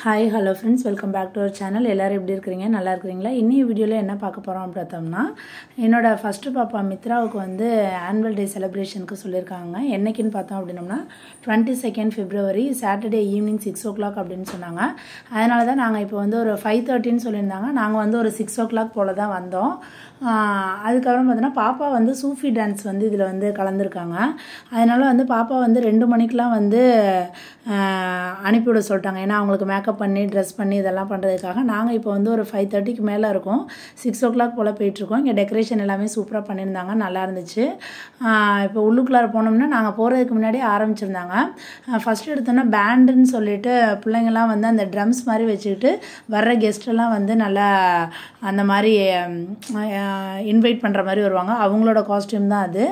Hi hello friends, welcome back to our channel. எல்லோரும் எப்படி இருக்கிறீங்க? நல்லா இருக்கிறீங்களா? இன்னி வீடியோவில் என்ன பார்க்க போகிறோம் பார்த்தோம்னா, என்னோடய ஃபஸ்ட்டு பாப்பா மித்ராவுக்கு வந்து ஆனுவல் டே செலிப்ரேஷனுக்கு சொல்லியிருக்காங்க. என்றைக்குன்னு பார்த்தோம் அப்படின்னோம்னா 22 February சாட்டர்டே ஈவினிங் 6 o'clock அப்படின்னு சொன்னாங்க. அதனால தான் நாங்கள் இப்போ வந்து ஒரு 5:30 சொல்லியிருந்தாங்க. நாங்கள் வந்து ஒரு 6 o'clock போல் தான் வந்தோம். அதுக்கப்புறம் பார்த்தோன்னா பாப்பா வந்து சூஃபி டான்ஸ் வந்து இதில் வந்து கலந்துருக்காங்க. அதனால் வந்து பாப்பா வந்து 2 மணிக்கெலாம் வந்து அனுப்பிவிட சொல்லிட்டாங்க. ஏன்னா அவங்களுக்கு மேக்கப் பண்ணி ட்ரெஸ் பண்ணி இதெல்லாம் பண்ணுறதுக்காக. நாங்கள் இப்போ வந்து ஒரு 5:30க்கு மேலே இருக்கோம். 6 o'clock போல் போயிட்டுருக்கோம். இங்கே டெக்கரேஷன் எல்லாமே சூப்பராக பண்ணியிருந்தாங்க, நல்லா இருந்துச்சு. இப்போ உள்ளுக்குள்ளார போனோம்னா நாங்கள் போகிறதுக்கு முன்னாடி ஆரம்பிச்சிருந்தாங்க. ஃபஸ்ட்டு எடுத்தோன்னா பேண்டுன்னு சொல்லிட்டு பிள்ளைங்கள்லாம் வந்து அந்த ட்ரம்ஸ் மாதிரி வச்சுக்கிட்டு வர்ற கெஸ்ட்டெல்லாம் வந்து நல்லா அந்த மாதிரி இன்வைட் பண்ணுற மாதிரி வருவாங்க. அவங்களோட காஸ்டியூம் தான் அது.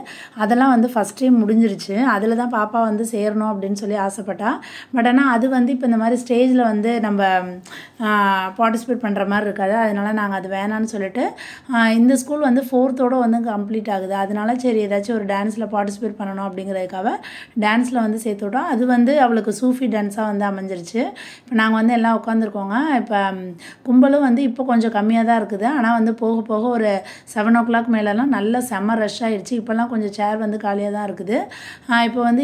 அதெல்லாம் வந்து ஃபஸ்ட் டைம் முடிஞ்சிருச்சு. அதில் தான் பாப்பா வந்து சேரணும் அப்படின்னு சொல்லி ஆசைப்பட்டா. பட் ஆனால் அது வந்து இப்போ இந்த மாதிரி ஸ்டேஜில் வந்து நம்ம பார்ட்டிசிபேட் பண்ணுற மாதிரி இருக்காது. அதனால் நாங்கள் அது வேணான்னு சொல்லிட்டு இந்த ஸ்கூல் வந்து 4th வந்து கம்ப்ளீட் ஆகுது. அதனால சரி ஏதாச்சும் ஒரு டான்ஸில் பார்ட்டிசிபேட் பண்ணணும் அப்படிங்கிறதுக்காக டான்ஸில் வந்து சேர்த்து விட்டோம். அது வந்து அவளுக்கு சூஃபி டான்ஸாக வந்து அமைஞ்சிருச்சு. இப்போ நாங்கள் வந்து எல்லாம் உட்காந்துருக்கோங்க. இப்போ கும்பலும் வந்து இப்போ கொஞ்சம் கம்மியாக தான் இருக்குது. ஆனால் வந்து போக போக ஒரு 7 o'clock மேலெலாம் நல்ல செம்ம ரஷ் ஆகிடுச்சு. இப்போல்லாம் கொஞ்சம் சேர் வந்து காலியாக தான் இருக்குது.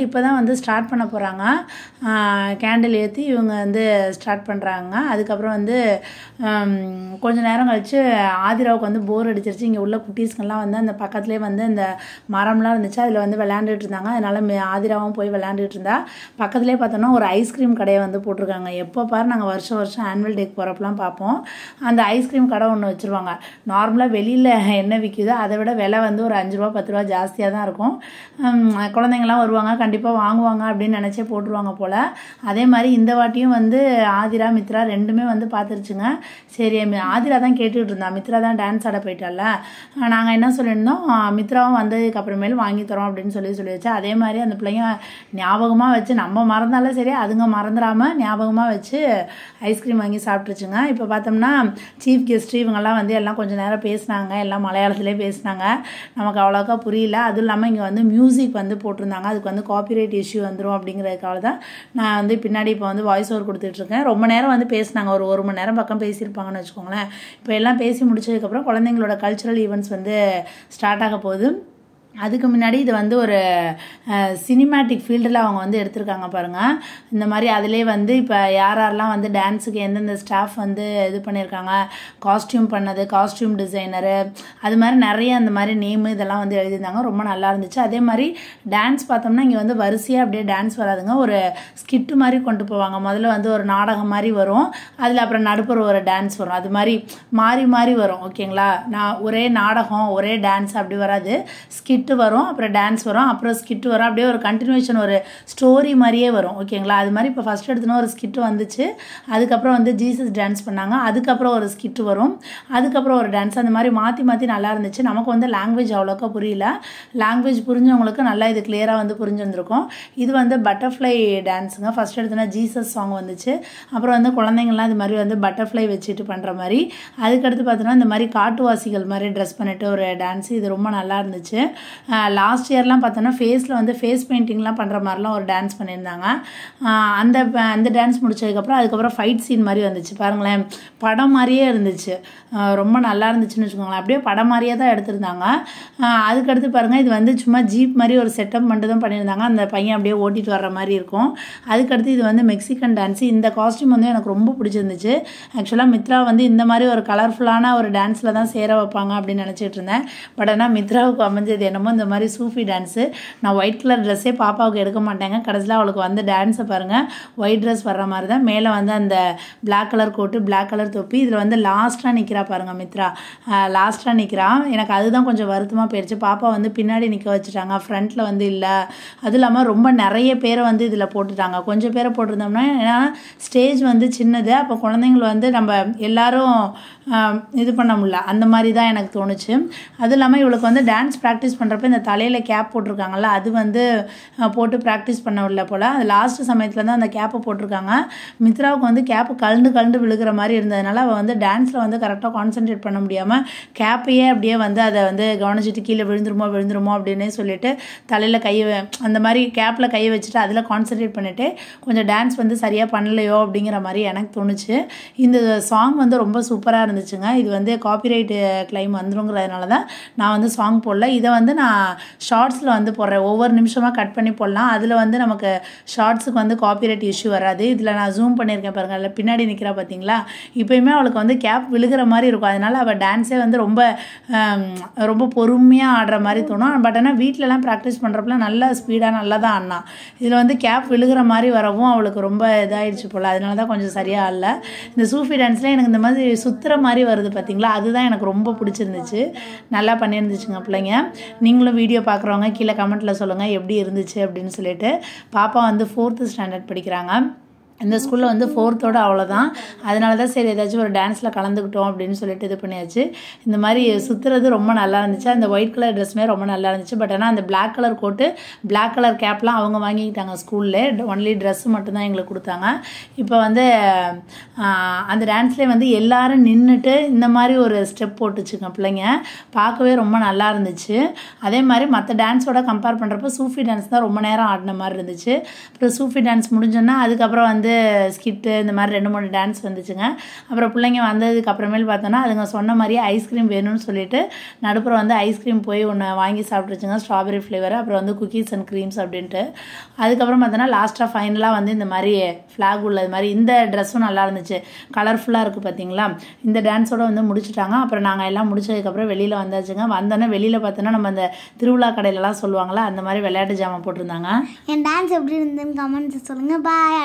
இப்போ தான் வந்து ஸ்டார்ட் பண்ண போகிறாங்க. கேண்டில் ஏற்றி இவங்க வந்து ஸ்டார்ட் பண்ணுறாங்க. அதுக்கப்புறம் வந்து கொஞ்சம் நேரம் கழித்து ஆதிராவுக்கு வந்து போர் அடிச்சிருச்சு. இங்கே உள்ள குட்டீஸ்கெல்லாம் வந்து அந்த பக்கத்துலேயே வந்து இந்த மரம்லாம் இருந்துச்சு, அதில் வந்து விளையாண்டுட்டு இருந்தாங்க. அதனால் ஆதிராவும் போய் விளையாண்டுட்டு இருந்தா. பக்கத்துலேயே பார்த்தோன்னா ஒரு ஐஸ்கிரீம் கடையை வந்து போட்டிருக்காங்க. எப்போ பாரு நாங்கள் வருஷம் ஆனுவல் டேக்கு போகிறப்பெல்லாம் பார்ப்போம். அந்த ஐஸ்கிரீம் கடை ஒன்று வச்சுருவாங்க. நார்மலாக வெளியில் என்ன விற்கிதோ அதை விட விலை வந்து ஒரு 5 ரூபா 10 ரூபா ஜாஸ்தியாக தான் இருக்கும். குழந்தைங்கள்லாம் வருவாங்க, கண்டிப்பாக வாங்குவாங்க அப்படின்னு நினச்சே போட்டுருவாங்க போல். அதே மாதிரி இந்த வாட்டியும் வந்து ஆதிரா மித்ரா ரெண்டுமே வந்து பார்த்துருச்சுங்க. சரி, ஆதிரா தான் கேட்டுக்கிட்டு இருந்தா, மித்ரா தான் டான்ஸ் ஆட போயிட்டால. நாங்கள் என்ன சொல்லியிருந்தோம், மித்ராவும் வந்ததுக்கு அப்புறமேல் வாங்கி தரோம் அப்படின்னு சொல்லி வச்சா. அதே மாதிரி அந்த பிள்ளைங்க ஞாபகமாக வச்சு, நம்ம மறந்தாலும் சரி அதுங்க மறந்துடாமல் ஞாபகமாக வச்சு ஐஸ்கிரீம் வாங்கி சாப்பிட்டுருச்சுங்க. இப்போ பார்த்தோம்னா சீஃப் கெஸ்ட்டு இவங்கெல்லாம் வந்து எல்லாம் கொஞ்சம் நேரம் பேசினாங்க. எல்லாம் மலையாளத்திலே பேசினாங்க, நமக்கு அவ்வளோக்கா புரியல. அதுவும் இல்லாமல் இங்கே வந்து மியூசிக் வந்து போட்டிருந்தாங்க. அதுக்கு வந்து காப்பிரைட் இஷ்யூ வந்துடும் அப்படிங்கிறதுக்காக தான் நான் வந்து பின்னாடி இப்போ வந்து வாய்ஸ் ஓவர் கொடுத்துட்ருக்கேன். ரொம்ப நேரம் வந்து பேசினாங்க, ஒரு 1 மணி நேரம் பக்கம் பேசியிருப்பாங்கன்னு வச்சுக்கோங்களேன். இப்போ எல்லாம் பேசி முடிச்சதுக்கப்புறம் குழந்தைங்களோட கல்ச்சுரல் ஈவெண்ட்ஸ் வந்து ஸ்டார்ட் ஆக போகுது. அதுக்கு முன்னாடி இது வந்து ஒரு சினிமேட்டிக் ஃபீல்டில் அவங்க வந்து எடுத்திருக்காங்க பாருங்கள். இந்த மாதிரி அதிலே வந்து இப்போ யாரெல்லாம் வந்து டான்ஸுக்கு எந்தெந்த ஸ்டாஃப் வந்து இது பண்ணியிருக்காங்க, காஸ்டியூம் பண்ணது, காஸ்டியூம் டிசைனரு, அது மாதிரி நிறைய அந்த மாதிரி நேமு இதெல்லாம் வந்து எழுதியிருந்தாங்க. ரொம்ப நல்லா இருந்துச்சு. அதே மாதிரி டான்ஸ் பார்த்தோம்னா இங்கே வந்து வரிசையாக அப்படியே டான்ஸ் வராதுங்க, ஒரு ஸ்கிட்டு மாதிரி கொண்டு போவாங்க. முதல்ல வந்து ஒரு நாடகம் மாதிரி வரும், அதில் அப்புறம் நடுப்புற ஒரு டான்ஸ் வரும். அது மாதிரி மாறி மாறி வரும். ஓகேங்களா? ஒரே நாடகம் ஒரே டான்ஸ் அப்படி வராது. ஸ்கிட் வரும், அப்புறம் டான்ஸ் வரும், அப்புறம் ஸ்கிட் வரும். அப்படியே ஒரு கண்டினியூஷன், ஒரு ஸ்டோரி மாதிரியே வரும். ஓகேங்களா? அது மாதிரி இப்போ ஃபஸ்ட் எடுத்துனா ஒரு ஸ்கிட் வந்துச்சு. அதுக்கப்புறம் வந்து ஜீசஸ் டான்ஸ் பண்ணாங்க. அதுக்கப்புறம் ஒரு ஸ்கிட் வரும், அதுக்கப்புறம் ஒரு டான்ஸ். அந்த மாதிரி மாற்றி மாற்றி நல்லா இருந்துச்சு. நமக்கு வந்து லாங்குவேஜ் அவ்வளோக்கா புரியல. லாங்குவேஜ் புரிஞ்சவங்களுக்கு நல்லா இது கிளியராக வந்து புரிஞ்சுருந்துருக்கும். இது வந்து பட்டர்ஃப்ளை டான்ஸுங்க. ஃபஸ்ட் எடுத்துனா ஜீசஸ் சாங் வந்துச்சு. அப்புறம் வந்து குழந்தைங்கள்லாம் இது மாதிரி வந்து பட்டர்ஃப்ளை வச்சுட்டு பண்ணுற மாதிரி. அதுக்கடுத்து பார்த்தோன்னா இந்த மாதிரி காட்டுவாசிகள் மாதிரி ட்ரெஸ் பண்ணிட்டு ஒரு டான்ஸு. இது ரொம்ப நல்லா இருந்துச்சு. லாஸ்ட் இயர்லாம் பார்த்தோன்னா ஃபேஸில் வந்து ஃபேஸ் பெயிண்டிங்லாம் பண்ணுற மாதிரிலாம் ஒரு டான்ஸ் பண்ணியிருந்தாங்க. அந்த டான்ஸ் முடிச்சதுக்கப்புறம் அதுக்கப்புறம் ஃபைட் சீன் மாதிரி வந்துச்சு பாருங்களேன். படம் மாதிரியே இருந்துச்சு, ரொம்ப நல்லா இருந்துச்சுன்னு வச்சுக்கோங்களேன். அப்படியே படம் மாதிரியே தான் எடுத்திருந்தாங்க. அதுக்கடுத்து பாருங்கள், இது வந்து சும்மா ஜீப் மாதிரி ஒரு செட்டப் மட்டும் தான் பண்ணியிருந்தாங்க. அந்த பையன் அப்படியே ஓட்டிகிட்டு வர்ற மாதிரி இருக்கும். அதுக்கடுத்து இது வந்து மெக்சிகன் டான்ஸு. இந்த காஸ்டியூம் வந்து எனக்கு ரொம்ப பிடிச்சிருந்துச்சு. ஆக்சுவலாக மித்ரா வந்து இந்த மாதிரி ஒரு கலர்ஃபுல்லான ஒரு டான்ஸில் தான் சேர வைப்பாங்க அப்படின்னு நினச்சிட்டு இருந்தேன். பட் ஆனால் மித்ராவுக்கு அமைஞ்சது என்னமோ இந்த மாதிரி சூஃபி டான்ஸு. நான் ஒயிட் கலர் ட்ரெஸ்ஸே பாப்பாவுக்கு எடுக்க மாட்டேங்க. கடைசியில் அவளுக்கு வந்து டான்ஸை பாருங்கள், ஒயிட் ட்ரெஸ் வர்ற மாதிரி தான். மேலே வந்து அந்த black colour coat, black colour தொப்பி. இதில் வந்து லாஸ்ட்டாக நிற்கிறா பாருங்கள் மித்ரா, லாஸ்ட்டாக நிற்கிறான். எனக்கு அதுதான் கொஞ்சம் வருத்தமாக போயிடுச்சு. பாப்பா வந்து பின்னாடி நிற்க வச்சுட்டாங்க, ஃப்ரண்ட்டில் வந்து இல்லை. அதுவும் இல்லாமல் ரொம்ப நிறைய பேரை வந்து இதில் போட்டுட்டாங்க. கொஞ்சம் பேரை போட்டிருந்தோம்னா, ஏன்னா ஸ்டேஜ் வந்து சின்னது, அப்போ குழந்தைங்கள வந்து நம்ம எல்லாரும் இது பண்ண முடியல. அந்த மாதிரி தான் எனக்கு தோணுச்சு. அதுவும் இல்லாமல் இவளுக்கு வந்து டான்ஸ் ப்ராக்டிஸ் பண்ண பண்ணுறப்ப இந்த தலையில் கேப் போட்டிருக்காங்கல்ல அது வந்து போட்டு ப்ராக்டிஸ் பண்ண விடல போல். அது லாஸ்ட் சமயத்தில் தான் அந்த கேப்பை போட்டிருக்காங்க. மித்ராவுக்கு வந்து கேப்பு கலண்டு விழுகிற மாதிரி இருந்ததுனால அவள் வந்து டான்ஸில் வந்து கரெக்டாக கான்சென்ட்ரேட் பண்ண முடியாமல் கேப்பையே அப்படியே வந்து அதை வந்து கவனிச்சிட்டு கீழே விழுந்துருமோ அப்படின்னே சொல்லிட்டு தலையில் அந்த மாதிரி கேப்பில் கையை வச்சுட்டு அதில் கான்சென்ட்ரேட் பண்ணிவிட்டு கொஞ்சம் டான்ஸ் வந்து சரியாக பண்ணலையோ அப்படிங்கிற மாதிரி எனக்கு தோணுச்சு. இந்த சாங் வந்து ரொம்ப சூப்பராக இருந்துச்சுங்க. இது வந்து காப்பிரைட் கிளைம் வந்துருங்கிறதுனால தான் நான் வந்து சாங் போடல. இதை வந்து நான் ஷார்ட்ஸில் வந்து போடுறேன். ஒவ்வொரு நிமிஷமாக கட் பண்ணி போடலாம். அதில் வந்து நமக்கு ஷார்ட்ஸுக்கு வந்து காப்பிரைட் இஷ்யூ வராது. இதில் நான் ஜூம் பண்ணியிருக்கேன் பாருங்கள். அதில் பின்னாடி நிற்கிறா பார்த்தீங்களா, இப்போயுமே அவளுக்கு வந்து கேப் விழுகிற மாதிரி இருக்கும். அதனால் அவள் டான்ஸே வந்து ரொம்ப பொறுமையாக ஆடுற மாதிரி தோணும். பட் ஆனால் வீட்டிலலாம் ப்ராக்டிஸ் பண்ணுறப்பலாம் நல்லா ஸ்பீடாக நல்லா தான் ஆடினா. இதில் வந்து கேப் விழுகிற மாதிரி வரவும் அவளுக்கு ரொம்ப இதாகிடுச்சு போல். அதனால தான் கொஞ்சம் சரியாக இல்லை. இந்த சூஃபி டான்ஸில் எனக்கு இந்த மாதிரி சுற்றுற மாதிரி வருது பார்த்தீங்களா, அதுதான் எனக்கு ரொம்ப பிடிச்சிருந்துச்சு. நல்லா பண்ணியிருந்துச்சுங்க பிள்ளைங்க. நீங்களும் வீடியோ பார்க்குறவங்க கீழே கமெண்ட்டில் சொல்லுங்கள் எப்படி இருந்துச்சு அப்படின்னு சொல்லிட்டு. பாப்பா வந்து 4th ஸ்டாண்டர்ட் படிக்கிறாங்க. இந்த ஸ்கூலில் வந்து 4th அவ்வளோதான். அதனால தான் சரி ஏதாச்சும் ஒரு டான்ஸில் கலந்துக்கிட்டோம் அப்படின்னு சொல்லிட்டு இது பண்ணியாச்சு. இந்த மாதிரி சுற்றுறது ரொம்ப நல்லா இருந்துச்சு. அந்த ஒயிட் கலர் ட்ரெஸ்மே ரொம்ப நல்லா இருந்துச்சு. பட் ஆனால் அந்த black colour coat black colour கேப்லாம் அவங்க வாங்கிக்கிட்டாங்க ஸ்கூலில். ஒன்லி ட்ரெஸ்ஸு மட்டும்தான் எங்களுக்கு கொடுத்தாங்க. இப்போ வந்து அந்த டான்ஸ்லேயே வந்து எல்லோரும் நின்றுட்டு இந்த மாதிரி ஒரு ஸ்டெப் போட்டுச்சுங்க பிள்ளைங்க. பார்க்கவே ரொம்ப நல்லா இருந்துச்சு. அதே மாதிரி மற்ற டான்ஸோட கம்பேர் பண்ணுறப்போ சூஃபி டான்ஸ் தான் ரொம்ப நேரம் ஆடின மாதிரி இருந்துச்சு. அப்புறம் சூஃபி டான்ஸ் முடிஞ்சோன்னா அதுக்கப்புறம் வந்து ஸ்கிட்டு இந்த மாதிரி 2-3 டான்ஸ் வந்துச்சுங்க. அப்புறம் பிள்ளைங்க வந்ததுக்கு அப்புறமேல் பார்த்தோன்னா அதுங்க சொன்ன மாதிரியே ஐஸ்கிரீம் வேணும்னு சொல்லிட்டு நடுப்புறம் வந்து ஐஸ்கிரீம் போய் ஒன்று வாங்கி சாப்பிட்டுச்சுங்க, ஸ்ட்ராபெரி ஃப்ளேவர். அப்புறம் வந்து குக்கீஸ் அண்ட் க்ரீம்ஸ் அப்படின்ட்டு. அதுக்கப்புறம் பார்த்தோன்னா லாஸ்ட்டாக ஃபைனலாக வந்து இந்த மாதிரி ஃப்ளாக் உள்ளது மாதிரி இந்த ட்ரெஸ்ஸும் நல்லா இருந்துச்சு. கலர்ஃபுல்லாக இருக்குது பார்த்தீங்களா. இந்த டான்ஸோடு வந்து முடிச்சுட்டாங்க. அப்புறம் நாங்கள் எல்லாம் முடிச்சதுக்கப்புறம் வெளியில் வந்தாச்சுங்க. வந்தோன்னே வெளியில் பார்த்தோன்னா நம்ம அந்த திருவிழா கடையிலலாம் சொல்லுவாங்களா அந்த மாதிரி விளையாட்டு ஜாமான் போட்டிருந்தாங்க. என் டான்ஸ் எப்படி இருந்ததுன்னு கமெண்ட்ஸ் சொல்லுங்கள். பாய்.